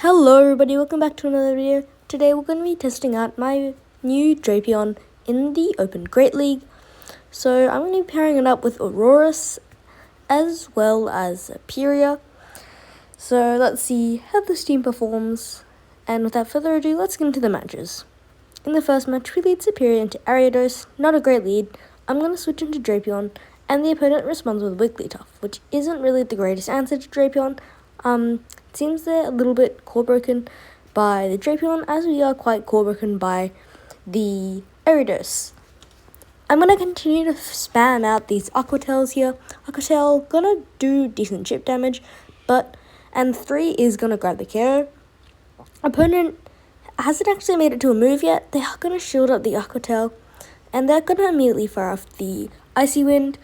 Hello everybody, welcome back to another video. Today we're going to be testing out my new Drapion in the Open Great League. So I'm going to be pairing it up with Aurorus as well as Serperior. So let's see how this team performs. And without further ado, let's get into the matches. In the first match, we lead Serperior into Aurorus, not a great lead. I'm going to switch into Drapion, and the opponent responds with Wigglytuff, which isn't really the greatest answer to Drapion. It seems they're a little bit core broken by the Drapion, as we are quite core broken by the Aurorus. I'm going to continue to spam out these Aqua Tails here. Aqua Tail gonna do decent chip damage, and 3 is gonna grab the KO. Opponent hasn't actually made it to a move yet. They are gonna shield up the Aqua Tail, and they're gonna immediately fire off the Icy Wind.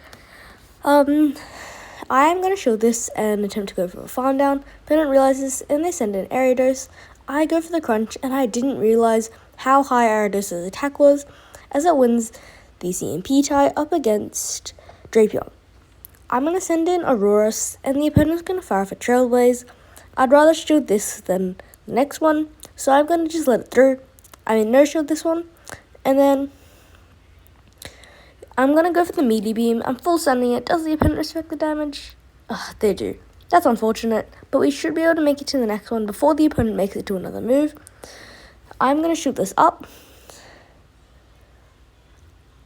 I am going to shield this and attempt to go for a farm down. Opponent realizes and they send in Aurorus. I go for the crunch, and I didn't realize how high Aurorus' attack was, as it wins the CMP tie up against Drapion. I'm going to send in Aurorus, and the opponent's going to fire off a Trailblaze. I'd rather shield this than the next one, so I'm going to just let it through. No shield this one, and then I'm going to go for the meaty beam. I'm full sending it. Does the opponent respect the damage? They do. That's unfortunate, but we should be able to make it to the next one before the opponent makes it to another move. I'm going to shoot this up.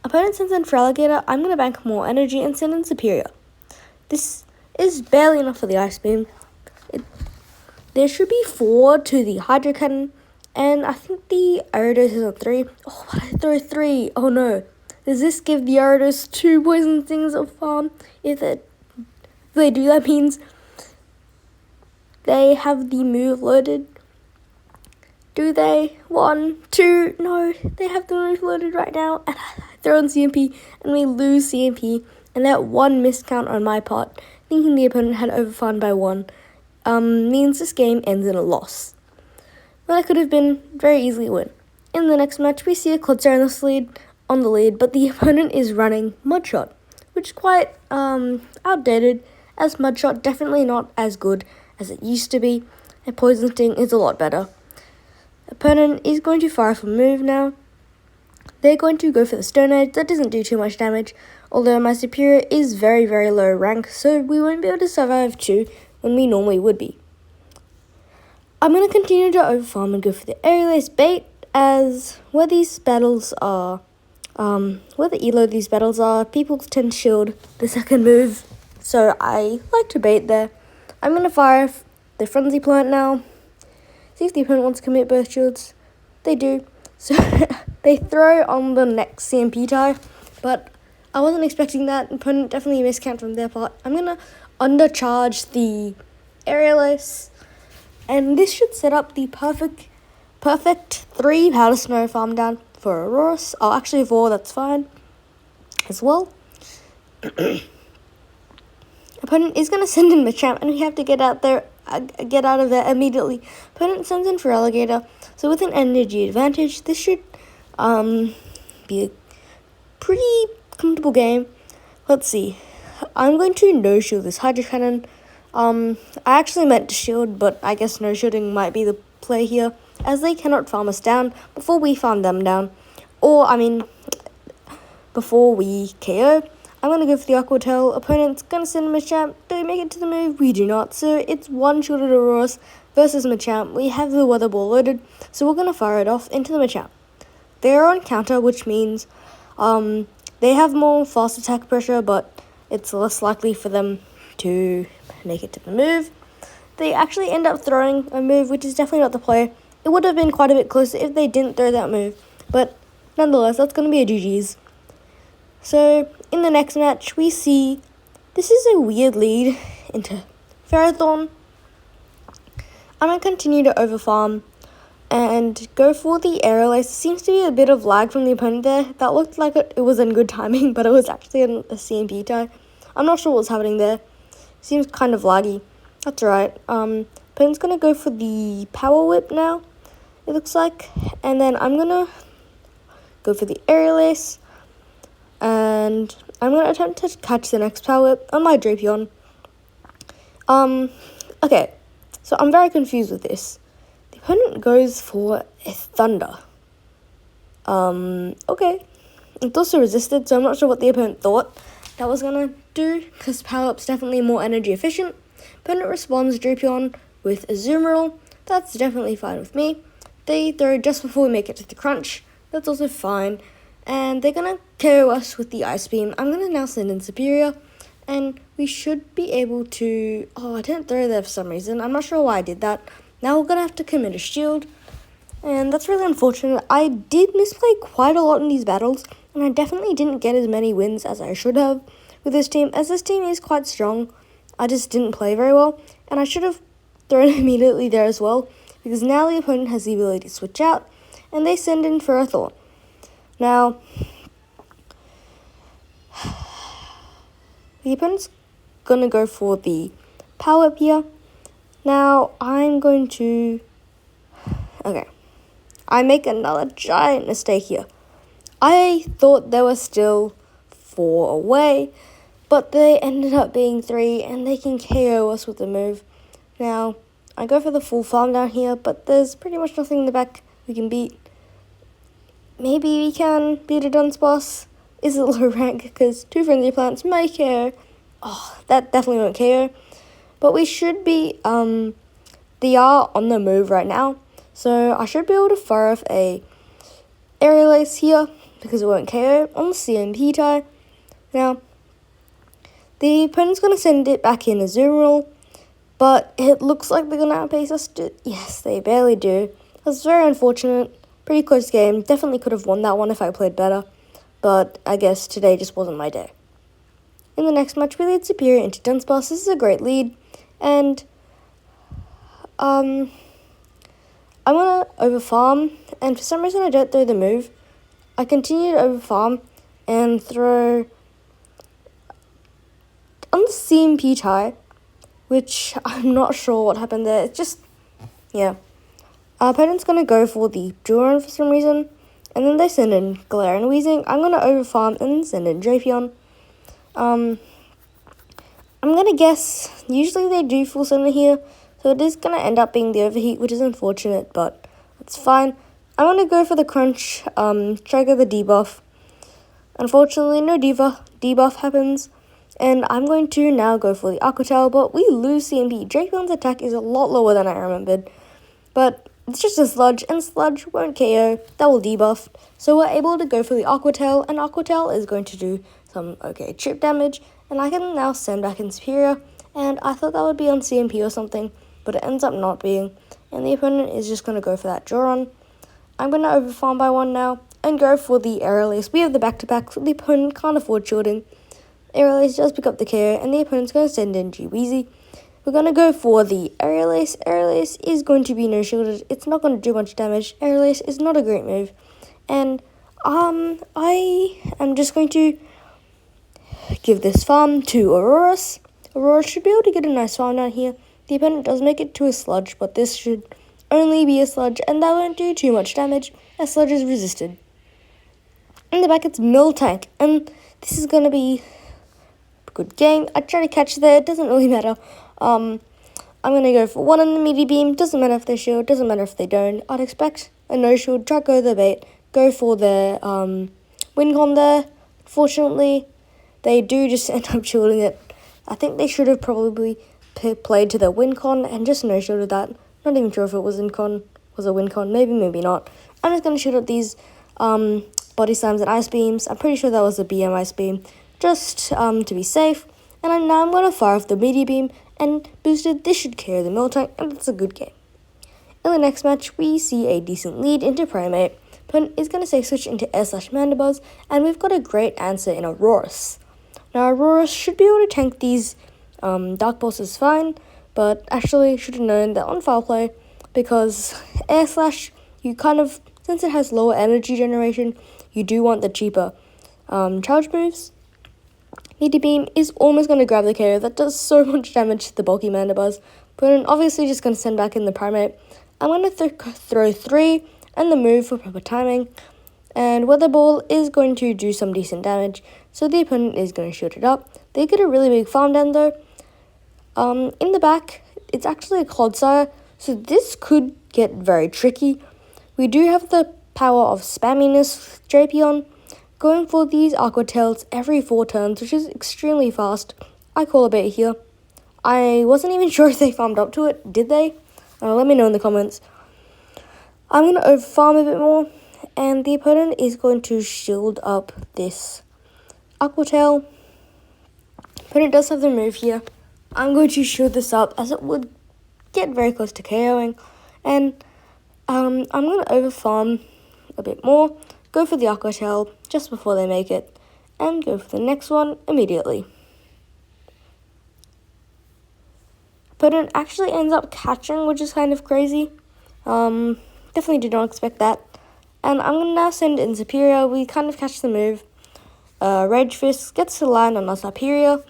Opponent sends in Feraligatr. I'm going to bank more energy and send in Serperior. This is barely enough for the Ice Beam. There should be 4 to the Hydro Cannon, and I think the Aurorus is on 3. Oh, but I throw 3. Oh no. Does this give the Aurorus 2 poison things of farm? If they do, that means they have the move loaded. Do they? 1, 2, no, they have the move loaded right now. And I throw in CMP, and we lose CMP. And that one miscount on my part, thinking the opponent had overfarmed by 1, means this game ends in a loss. Well, that could have been very easily a win. In the next match, we see a Klutzer on the lead, but the opponent is running Mudshot, which is quite outdated, as Mudshot definitely not as good as it used to be, and Poison Sting is a lot better. Opponent is going to fire for move now. They're going to go for the Stone Edge. That doesn't do too much damage, although my Serperior is very, very low rank, so we won't be able to survive 2 when we normally would be. I'm going to continue to overfarm and go for the Aerial Bait, as where the elo these battles are, people tend to shield the second move, so I like to bait there. I'm going to fire the Frenzy Plant now. See if the opponent wants to commit both shields. They do. So they throw on the next CMP tie, but I wasn't expecting that. Opponent definitely miscount from their part. I'm going to undercharge the Aerialus, and this should set up the perfect 3 Powder Snow farm down for Aurorus. Oh, actually 4, that's fine as well. Opponent is going to send in Machamp, and we have to get out of there immediately. Opponent sends in Feraligatr, so with an energy advantage, this should be a pretty comfortable game. Let's see. I'm going to no-shield this Hydro Cannon. I actually meant to shield, but I guess no-shielding might be the play here, as they cannot farm us down before we farm them down. Or, before we KO. I'm going to go for the Aqua Tail. Opponent's going to send Machamp. Do we make it to the move? We do not. So it's one shielded Aurorus versus Machamp. We have the Weather Ball loaded, so we're going to fire it off into the Machamp. They are on counter, which means they have more fast attack pressure, but it's less likely for them to make it to the move. They actually end up throwing a move, which is definitely not the play. It would have been quite a bit closer if they didn't throw that move, but nonetheless, that's going to be a GG's. So, in the next match, we see this is a weird lead into Ferrothorn. I'm going to continue to overfarm and go for the Aerial. Seems to be a bit of lag from the opponent there. That looked like it was in good timing, but it was actually a CMP tie. I'm not sure what's happening there. Seems kind of laggy. That's right. Opponent's going to go for the Power Whip now, it looks like. And then I'm going to go for the Aerial Ace. And I'm going to attempt to catch the next Power Whip on my Drapion. Okay, so I'm very confused with this. The opponent goes for a Thunder. Okay. It's also resisted, so I'm not sure what the opponent thought that was gonna do, because Power Up's definitely more energy efficient. Opponent responds Drapion with a Zoom Roll. That's definitely fine with me. They throw just before we make it to the crunch. That's also fine. And they're gonna KO us with the Ice Beam. I'm gonna now send in Serperior, and we should be able to... Oh, I didn't throw there for some reason. I'm not sure why I did that. Now we're gonna have to commit a shield, and that's really unfortunate. I did misplay quite a lot in these battles, and I definitely didn't get as many wins as I should have with this team, as this team is quite strong. I just didn't play very well, and I should have thrown immediately there as well, because now the opponent has the ability to switch out, and they send in for a Thought. Now, the opponent's going to go for the Power Up here. Now, I'm going to... Okay. I make another giant mistake here. I thought they were still 4 away, but they ended up being 3, and they can KO us with the move. Now, I go for the full farm down here, but there's pretty much nothing in the back we can beat. Maybe we can beat a Dunsparce. Is it low rank? Because 2 Frenzy Plants may KO. Oh, that definitely won't KO. But we should be, they are on the move right now. So I should be able to fire off a Aerial Ace here, because it won't KO on the CMP tie. Now, the opponent's going to send it back in a Zoom Roll, but it looks like they're going to outpace us. Yes, they barely do. That's very unfortunate. Pretty close game. Definitely could have won that one if I played better, but I guess today just wasn't my day. In the next match, we lead Serperior into Dunsparce. This is a great lead, and I'm going to overfarm, and for some reason I don't throw the move. I continue to overfarm and throw on the CMP tie, which I'm not sure what happened there. It's just, yeah. Our opponent's going to go for the Duran for some reason, and then they send in Glare and Weezing. I'm going to overfarm and then send in Drapion. I'm going to guess, usually they do full center here, so it is going to end up being the Overheat, which is unfortunate, but it's fine. I'm going to go for the Crunch, trigger the debuff. Unfortunately, no debuff happens, and I'm going to now go for the Aqua Tail, but we lose CMP. Drapion's attack is a lot lower than I remembered, but it's just a Sludge, and Sludge won't KO, that will debuff. So we're able to go for the Aqua Tail, and Aqua Tail is going to do some okay chip damage, and I can now send back in Serperior, and I thought that would be on CMP or something, but it ends up not being, and the opponent is just going to go for that Joron. I'm going to overfarm by 1 now, and go for the Aerial Ace. We have the back-to-back, so the opponent can't afford shielding. Aerial Ace does pick up the KO, and the opponent's going to send in G-Weezy. We're going to go for the Aerial Ace. Aerial Ace is going to be no-shielded. It's not going to do much damage. Aerial Ace is not a great move. And I am just going to give this farm to Aurorus. Aurorus should be able to get a nice farm down here. The opponent does make it to a Sludge, but this should only be a Sludge, and that won't do too much damage, as Sludge is resisted. In the back, it's Miltank, and this is going to be a good game. I try to catch there, it doesn't really matter. I'm going to go for 1 on the Meteor Beam. Doesn't matter if they shield, doesn't matter if they don't. I'd expect a no-shield, try to go the bait, go for their win-con there. Fortunately, they do just end up shielding it. I think they should have probably played to their win-con and just no-shielded that. Not even sure if it was a win-con, maybe not. I'm just going to shoot at these Body Slams and Ice Beams. I'm pretty sure that was a BM Ice Beam, just to be safe. And now I'm going to fire off the Meteor Beam, and boosted, this should carry the Miltank, and it's a good game. In the next match, we see a decent lead into Primeape. Opponent is going to safe switch into Air/Mandibuzz, and we've got a great answer in Aurorus. Now, Aurorus should be able to tank these Dark Pulses fine, but actually should have known that on foul play, because Air Slash, you kind of, since it has lower energy generation, you do want the cheaper charge moves. Meteor Beam is almost going to grab the KO. That does so much damage to the bulky Mandibuzz, but I'm obviously just going to send back in the Primeape. I'm going to throw 3 and the move for proper timing, and Weather Ball is going to do some decent damage, so the opponent is going to shoot it up. They get a really big farm down though. In the back, it's actually a Clodsire, So this could get very tricky. We do have the power of spamminess with Drapion, going for these Aqua Tails every 4 turns, which is extremely fast. I call a bait here. I wasn't even sure if they farmed up to it. Did they? Let me know in the comments. I'm going to overfarm a bit more, and the opponent is going to shield up this Aqua Tail. Opponent does have the move here. I'm going to shield this up as it would get very close to KOing, and I'm going to overfarm a bit more, go for the Aqua Tail just before they make it, and go for the next one immediately. Opponent actually ends up catching, which is kind of crazy. Definitely did not expect that. And I'm going to now send in Serperior. We kind of catch the move. Rage Fist gets to land on our Serperior,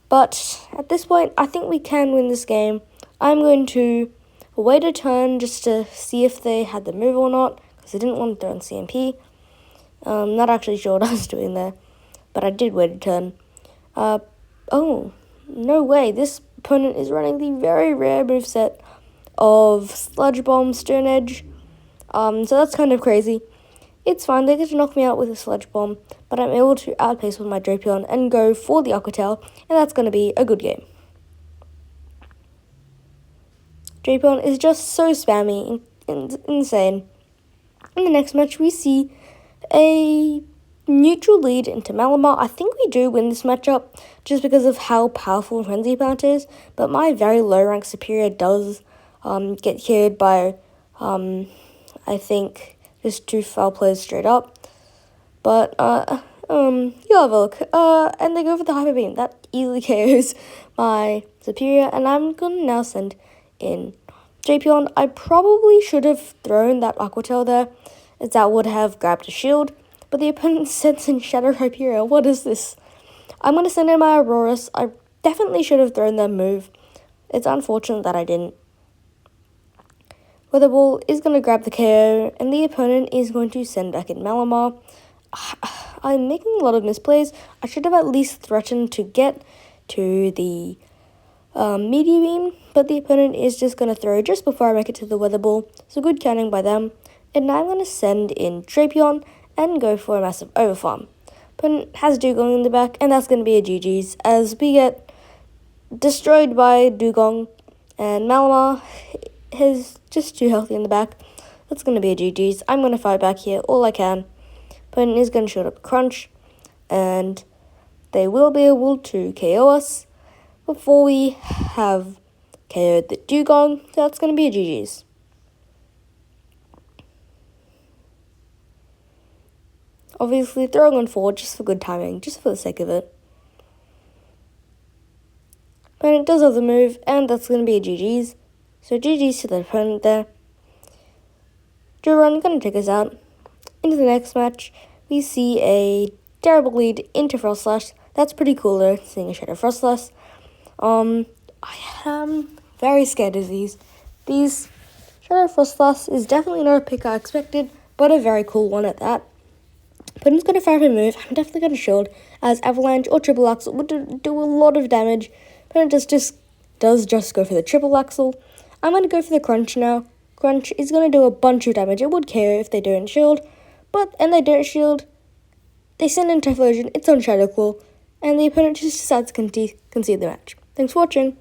but at this point, I think we can win this game. I'm going to wait a turn just to see if they had the move or not, because I didn't want to throw in CMP. Not actually sure what I was doing there, but I did wait a turn. Oh, no way. This opponent is running the very rare moveset of Sludge Bomb, Stone Edge. So that's kind of crazy. It's fine, they get to knock me out with a Sludge Bomb, but I'm able to outpace with my Drapion and go for the Aqua Tail, and that's going to be a good game. Drapion is just so spammy and insane. In the next match, we see a neutral lead into Malamar. I think we do win this matchup just because of how powerful Frenzy Plant is, but my very low rank Serperior does get killed by, I think, just 2 foul plays straight up. But, you'll have a look. And they go for the Hyper Beam. That easily KOs my Serperior, and I'm going to now send in Drapion. I probably should have thrown that Aqua Tail there, as that would have grabbed a shield, but the opponent sends in Shadow Hyperior. What is this? I'm going to send in my Aurorus. I definitely should have thrown that move. It's unfortunate that I didn't. Weather Ball is going to grab the KO, and the opponent is going to send back in Malamar. I'm making a lot of misplays. I should have at least threatened to get to the Meteor Beam, but the opponent is just going to throw just before I make it to the Weather Ball, so good counting by them. And now I'm going to send in Drapion and go for a massive overfarm. Opponent has Dugong in the back, and that's going to be a GG's, as we get destroyed by Dugong, and Malamar is just too healthy in the back. That's going to be a GG's. I'm going to fight back here all I can. Opponent is going to shoot up Crunch, and they will be able to KO us before we have KO'd the Dugong. So that's going to be a GG's. Obviously throwing on 4 just for good timing, just for the sake of it. Opponent does have the move, and that's going to be a GG's. So GG's to the opponent there. Duran going to take us out. Into the next match, we see a terrible lead into Frost Slash. That's pretty cool though, seeing a Shadow Frost Slash. I am very scared of these. These Shadow Frost Slash is definitely not a pick I expected, but a very cool one at that. Opponent's going to fire a move. I'm definitely going to shield, as Avalanche or Triple Axle would do a lot of damage. Opponent does just go for the Triple Axle. I'm going to go for the Crunch now. Crunch is going to do a bunch of damage. It would KO if they don't shield, and they don't shield. They send in Typhlosion, it's on Shadow Claw, and the opponent just decides to concede the match. Thanks for watching.